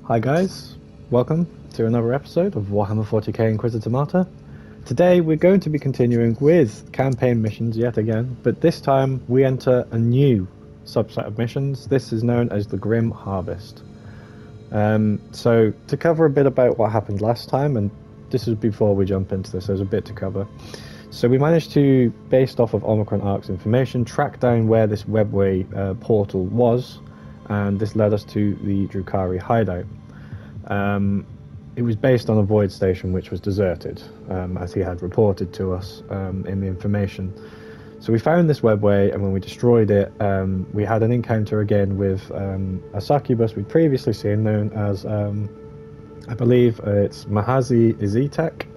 Hi guys, welcome to another episode of Warhammer 40k Inquisitor Martyr. Today we're going to be continuing with campaign missions yet again, but this time we enter a new subset of missions. This is known as the Grim Harvest. So to cover a bit about what happened last time, and this is before we jump into this, there's a bit to cover. So we managed to, based off of Omicron Ark's information, track down where this webway portal was, and this led us to the Drukhari hideout. It was based on a void station which was deserted, as he had reported to us in the information. So we found this webway, and when we destroyed it, we had an encounter again with a succubus we'd previously seen, known as, I believe it's Mahazi Izitek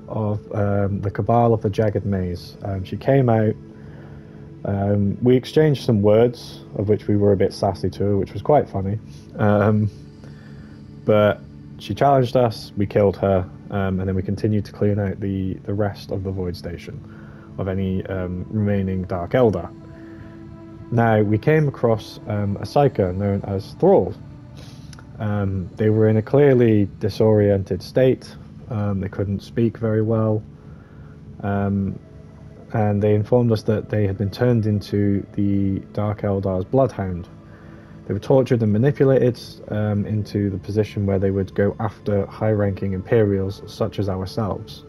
of the Cabal of the Jagged Maze. She came out. We exchanged some words, of which we were a bit sassy to her, which was quite funny. But she challenged us, we killed her, and then we continued to clean out the rest of the void station of any remaining Dark Eldar. Now, we came across a psyker known as Thrall. They were in a clearly disoriented state. They couldn't speak very well. And they informed us that they had been turned into the Dark Eldar's Bloodhound. They were tortured and manipulated into the position where they would go after high-ranking Imperials such as ourselves.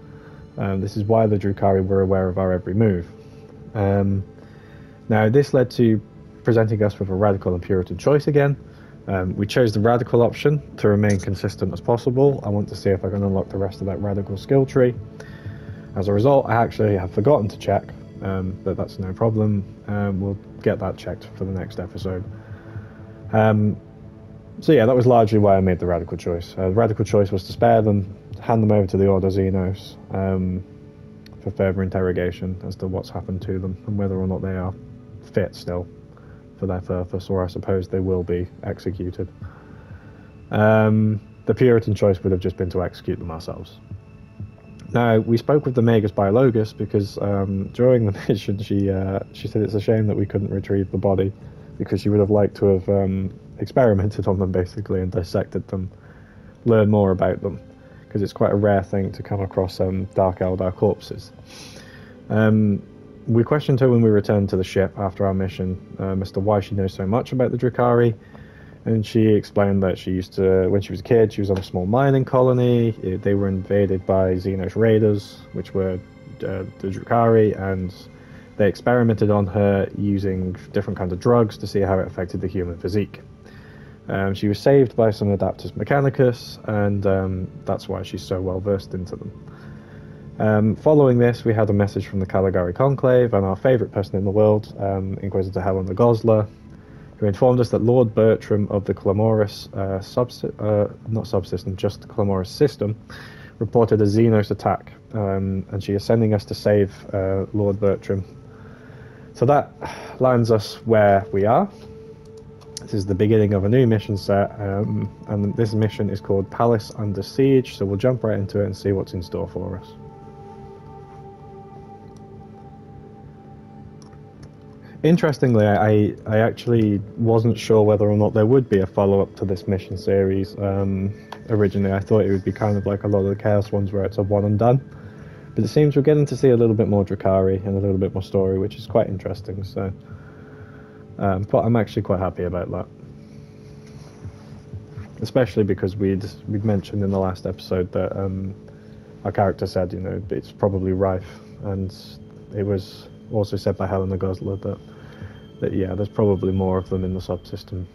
This is why the Drukhari were aware of our every move. Now, this led to presenting us with a radical and Puritan choice again. We chose the radical option to remain consistent as possible. I want to see if I can unlock the rest of that radical skill tree. As a result, I actually have forgotten to check, but that's no problem. We'll get that checked for the next episode. So yeah, that was largely why I made the radical choice. The radical choice was to spare them, hand them over to the Order Xenos for further interrogation as to what's happened to them and whether or not they are fit still for their purpose, or I suppose they will be executed. The Puritan choice would have just been to execute them ourselves. Now, we spoke with the Magus Biologus because during the mission she said it's a shame that we couldn't retrieve the body, because she would have liked to have experimented on them basically and dissected them, learn more about them, because it's quite a rare thing to come across Dark Eldar corpses. We questioned her when we returned to the ship after our mission as to why she knows so much about the Drukhari, and she explained that she used to, when she was a kid, she was on a small mining colony. They were invaded by Xenos raiders, which were the Drukhari, and they experimented on her using different kinds of drugs to see how it affected the human physique. She was saved by some Adaptus Mechanicus, and that's why she's so well versed into them. Following this, we had a message from the Caligari Conclave and our favourite person in the world, Inquisitor Helena Goslar, who informed us that Lord Bertram of the Clamoris Clamoris System reported a xenos attack, and she is sending us to save Lord Bertram. So that lands us where we are. This is the beginning of a new mission set, and this mission is called Palace Under Siege, so we'll jump right into it and see what's in store for us. Interestingly, I actually wasn't sure whether or not there would be a follow-up to this mission series. Originally, I thought it would be kind of like a lot of the Chaos ones where it's a one and done. But it seems we're getting to see a little bit more Drukhari and a little bit more story, which is quite interesting. So, but I'm actually quite happy about that. Especially because we'd mentioned in the last episode that our character said, you know, it's probably rife, and it was also said by Helena Goslar that yeah, there's probably more of them in the subsystem.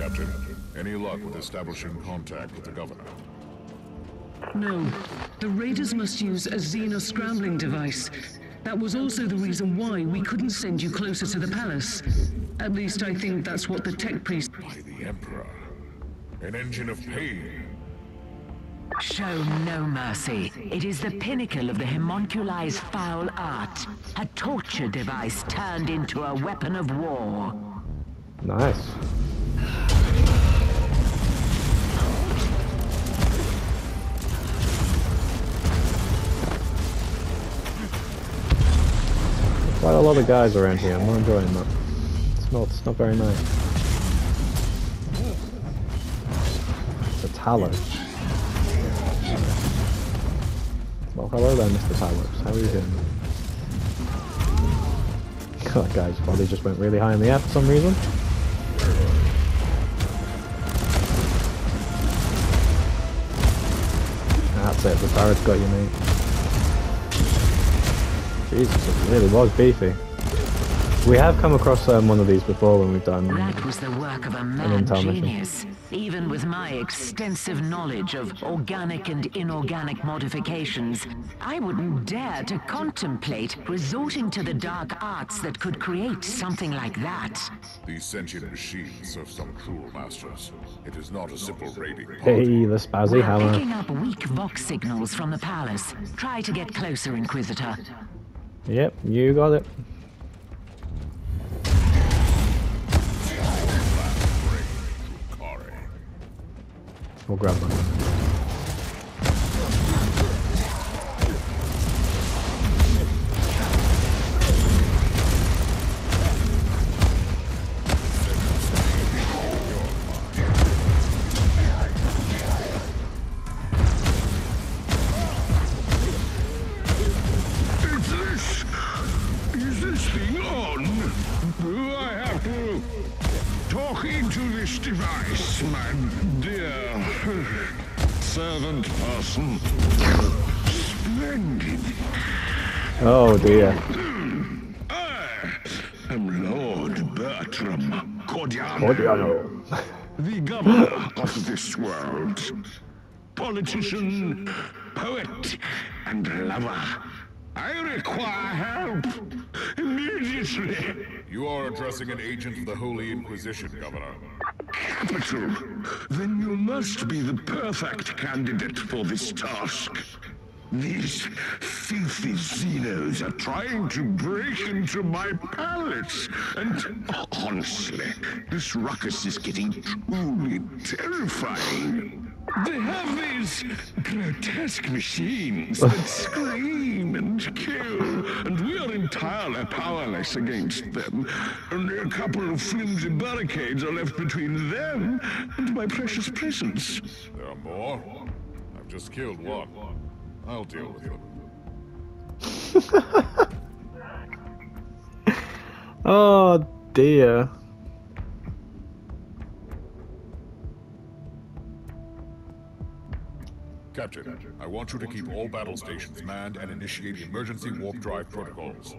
Captain, any luck with establishing contact with the governor? No. The raiders must use a xenos scrambling device. That was also the reason why we couldn't send you closer to the palace. At least I think that's what the tech priest... By the Emperor. An engine of pain. Show no mercy. It is the pinnacle of the homunculized foul art. A torture device turned into a weapon of war. Nice. Quite a lot of guys around here. I'm not enjoying that. It's not very nice. Mr. Talos. Well, hello there, Mr. Talos. How are you doing? That guy's body just went really high in the air for some reason. That's it, the turret's got you, mate. Jesus, it really was beefy. We have come across one of these before when we've done That was the work of a mad genius. Even with my extensive knowledge of organic and inorganic modifications, I wouldn't dare to contemplate resorting to the dark arts that could create something like that. These sentient machines serve some cruel masters. It is not a simple raiding party. Hey, the spazzy We're hammer. picking up weak vox signals from the palace. Try to get closer, Inquisitor. Yep, you got it. We'll grab one. Is this thing on? Do I have to talk into this device, my dear servant person? Splendid. Oh dear. I am Lord Bertram Cordiano. the governor of this world. Politician, poet, and lover. I require help immediately. You are addressing an agent of the Holy Inquisition, Governor. Capital. Then you must be the perfect candidate for this task. These filthy xenos are trying to break into my palace, and honestly, this ruckus is getting truly terrifying. They have these grotesque machines that scream and kill, and we are entirely powerless against them. Only a couple of flimsy barricades are left between them and my precious presence. There are more? I've just killed one. I'll deal with them. Oh dear. Captain, I want you to keep all battle stations manned and initiate emergency warp drive protocols.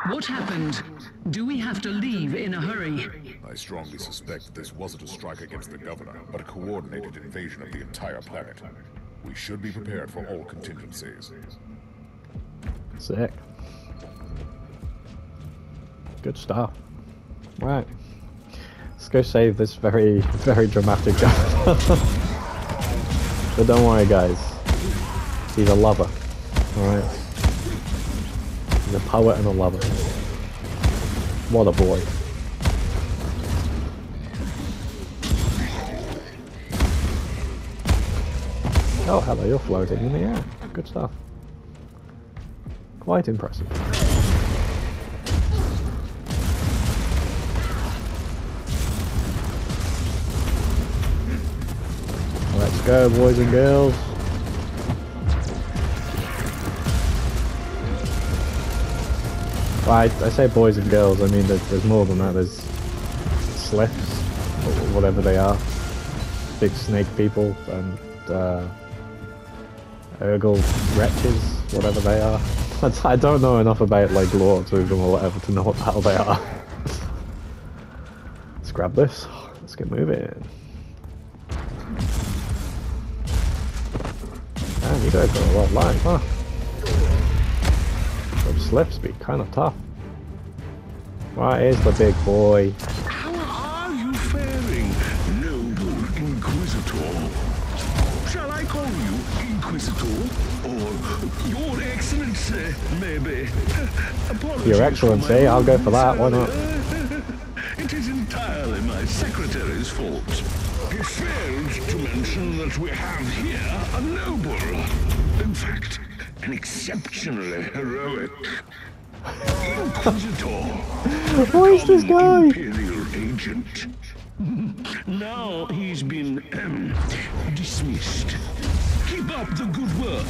What happened? Do we have to leave in a hurry? I strongly suspect this wasn't a strike against the governor, but a coordinated invasion of the entire planet. We should be prepared for all contingencies. Sick. Good stuff. Right. Let's go save this very, very dramatic guy. But don't worry guys. He's a lover. Alright. He's a poet and a lover. What a boy. Oh, hello, you're floating in the air. Good stuff. Quite impressive. Let's go, boys and girls. Well, I say boys and girls, I mean there's more than that. There's slips, or whatever they are. Big snake people, and Urgle wretches, whatever they are. I don't know enough about like lore to them or whatever to know what the hell they are. Let's grab this. Let's get moving. Man, you guys got a lot of life, huh? Those slips be kind of tough. Right, here's the big boy. How are you faring, noble Inquisitor? Shall I call you Inquisitor? Or Your Excellency, maybe? Your Excellency, I'll go for that, why not? It is entirely my secretary's fault. He failed to mention that we have here a noble. In fact, an exceptionally heroic Inquisitor. Who is this guy? Imperial agent. Now he's been dismissed. Keep up the good work.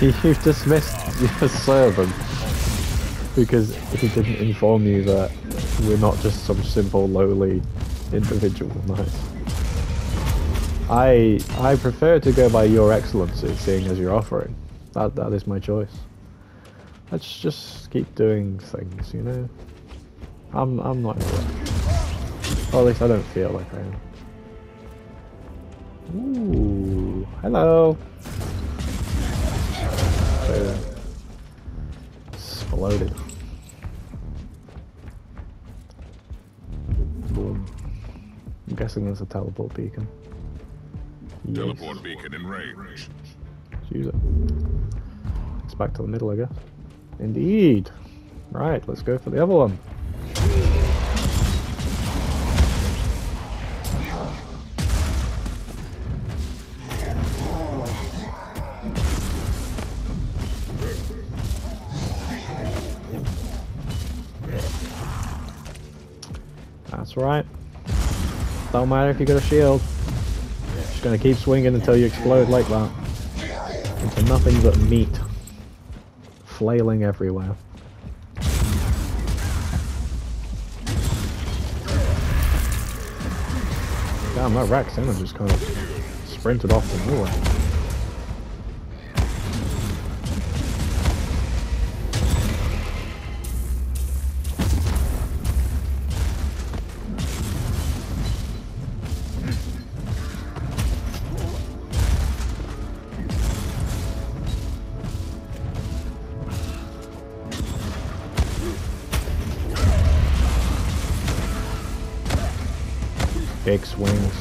You've dismissed your servant because he didn't inform you that we're not just some simple lowly individual. Nice. I prefer to go by your excellency, seeing as you're offering. That is my choice. Let's just keep doing things, you know. I'm not in a rush. Or at least I don't feel like I am. Ooh, hello. Exploded. Boom. I'm guessing there's a teleport beacon. Yes. Teleport beacon in range. Let's use it. It's back to the middle, I guess. Indeed. Right, let's go for the other one. That's right. Don't matter if you got a shield. Just gonna keep swinging until you explode like that. Into nothing but meat. Flailing everywhere. Damn, that Raxena just kind of sprinted off to nowhere. Big swings.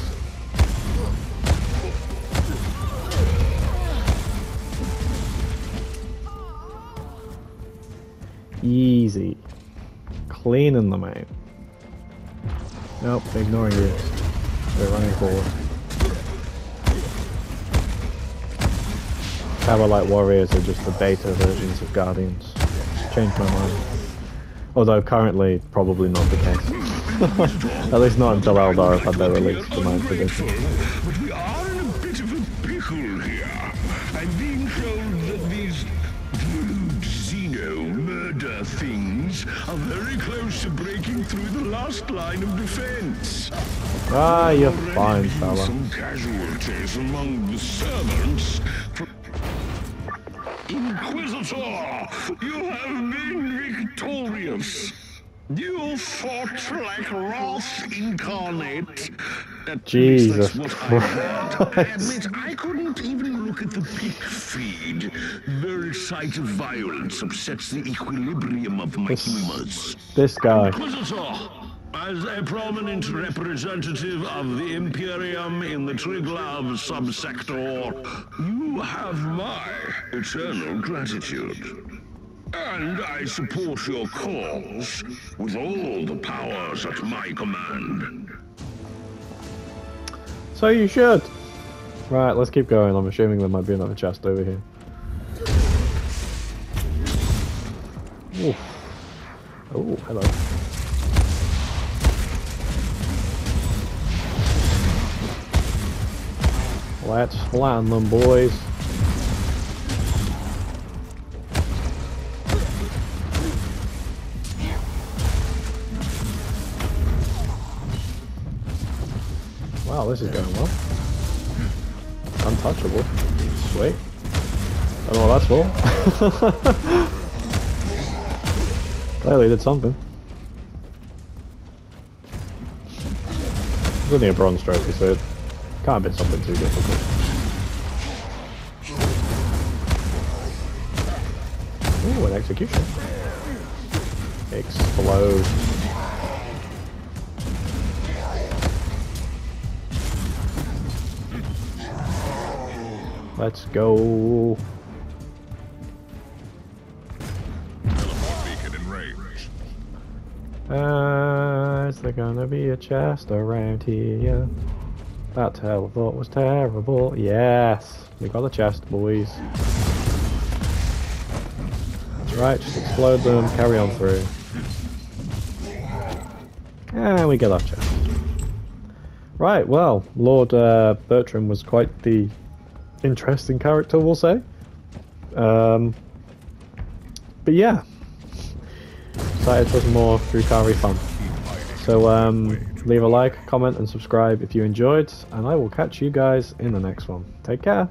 Easy. Cleaning them out. Nope, ignoring you. They're running forward. Tower-like warriors are just the beta versions of Guardians. Changed my mind. Although currently, probably not the case. At least not until Eldar have had their release, for my prediction. But we are in a bit of a pickle here. I'm being told that these rude xeno murder things are very close to breaking through the last line of defense. Ah, you're fine, fella. Some casualties among the servants. Inquisitor, you have been victorious. You fought like Wrath incarnate. At least that's what I heard. I admit I couldn't even look at the pick feed. The very sight of violence upsets the equilibrium of my humors. This guy. Inquisitor, as a prominent representative of the Imperium in the Triglav subsector, you have my eternal gratitude. And I support your cause with all the powers at my command. So you should. Right, let's keep going. I'm assuming there might be another chest over here. Ooh. Oh, hello. Let's flatten them, boys. Wow, this is going well. Untouchable. Sweet. I don't know what that's for. Clearly did something. It's only a bronze trophy, so it can't be something too difficult. Ooh, an execution. Explode. Let's go. Teleport beacon in range. Is there gonna be a chest around here? That teleport was terrible. Yes, we got a chest, boys. That's right, just explode them, carry on through. And we get our chest. Right, well, Lord Bertram was quite the interesting character, we'll say. But yeah, excited for some more Drukhari fun. So leave a like, comment and subscribe if you enjoyed, and I will catch you guys in the next one. Take care.